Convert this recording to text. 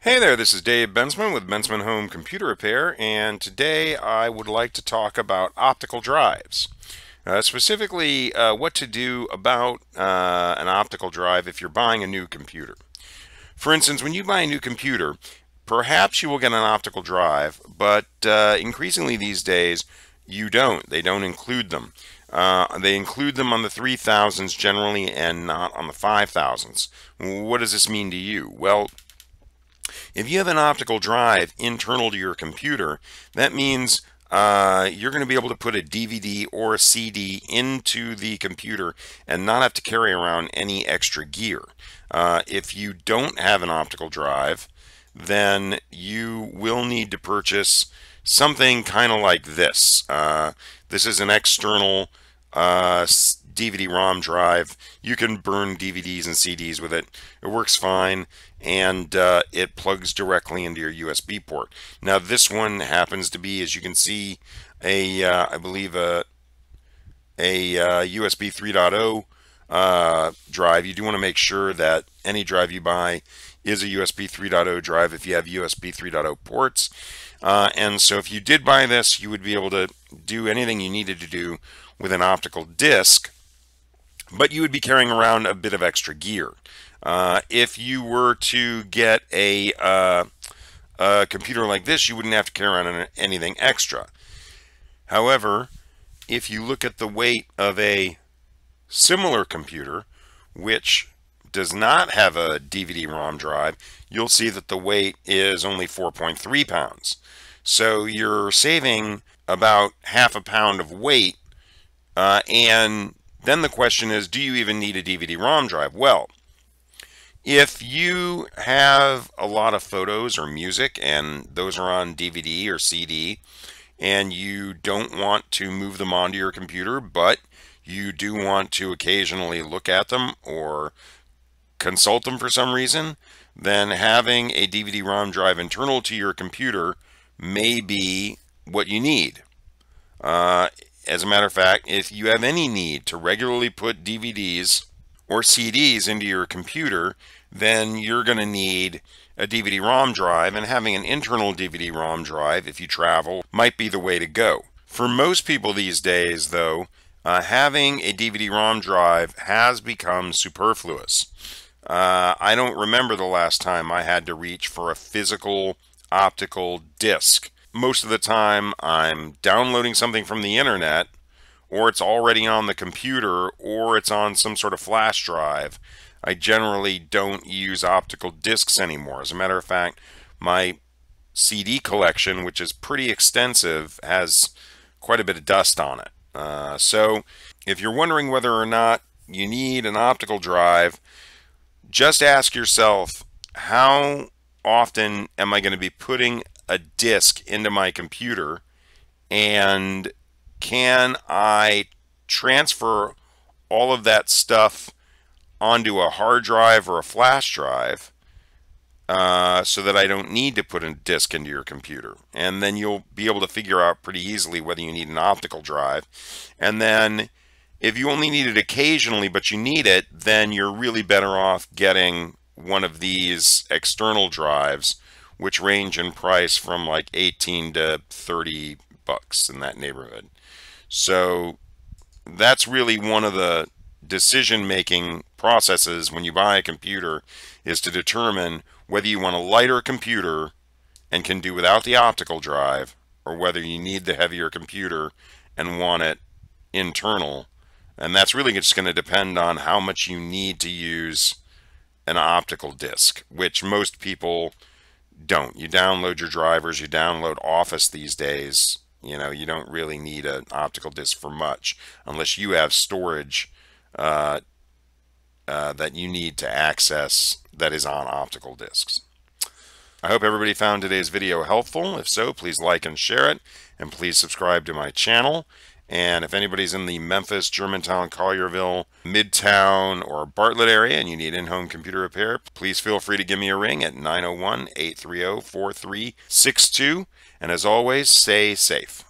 Hey there, this is Dave Bensman with Bensman Home Computer Repair, and today I would like to talk about optical drives. Specifically, what to do about an optical drive if you're buying a new computer. For instance, when you buy a new computer, perhaps you will get an optical drive, but increasingly these days you don't. They don't include them. They include them on the 3000s generally and not on the 5000s. What does this mean to you? Well, if you have an optical drive internal to your computer, that means you're going to be able to put a DVD or a CD into the computer and not have to carry around any extra gear. If you don't have an optical drive, then you will need to purchase something kind of like this. This is an external DVD-rom drive. You can burn DVDs and CDs with it. It works fine, and it plugs directly into your USB port. Now, this one happens to be, as you can see, I believe a USB 3.0 drive. You do want to make sure that any drive you buy is a USB 3.0 drive if you have USB 3.0 ports. And so if you did buy this, you would be able to do anything you needed to do with an optical disc, but you would be carrying around a bit of extra gear. If you were to get a computer like this, you wouldn't have to carry around anything extra. However, if you look at the weight of a similar computer, which does not have a DVD-ROM drive, you'll see that the weight is only 4.3 pounds. So you're saving about half a pound of weight, and then the question is, do you even need a DVD-ROM drive? Well, if you have a lot of photos or music and those are on DVD or CD, and you don't want to move them onto your computer, but you do want to occasionally look at them or consult them for some reason, then having a DVD-ROM drive internal to your computer may be what you need. As a matter of fact, if you have any need to regularly put DVDs or CDs into your computer, then you're going to need a DVD-ROM drive, and having an internal DVD-ROM drive, if you travel, might be the way to go. For most people these days, though, having a DVD-ROM drive has become superfluous. I don't remember the last time I had to reach for a physical optical disc. Most of the time I'm downloading something from the internet, or it's already on the computer, or it's on some sort of flash drive. I generally don't use optical discs anymore. As a matter of fact, my CD collection, which is pretty extensive, has quite a bit of dust on it. So if you're wondering whether or not you need an optical drive, just ask yourself, how often am I going to be putting a disk into my computer, and can I transfer all of that stuff onto a hard drive or a flash drive so that I don't need to put a disk into your computer? And then you'll be able to figure out pretty easily whether you need an optical drive. And then if you only need it occasionally but you need it, then you're really better off getting one of these external drives, which range in price from like 18 to 30 bucks, in that neighborhood. So that's really one of the decision-making processes when you buy a computer, is to determine whether you want a lighter computer and can do without the optical drive, or whether you need the heavier computer and want it internal. And that's really just going to depend on how much you need to use an optical disc, which most people don't. You download your drivers, you download Office these days. You don't really need an optical disc for much unless you have storage that you need to access that is on optical discs. I hope everybody found today's video helpful. If so, please like and share it, and please subscribe to my channel. And if anybody's in the Memphis, Germantown, Collierville, Midtown, or Bartlett area and you need in-home computer repair, please feel free to give me a ring at 901-830-4362. And as always, stay safe.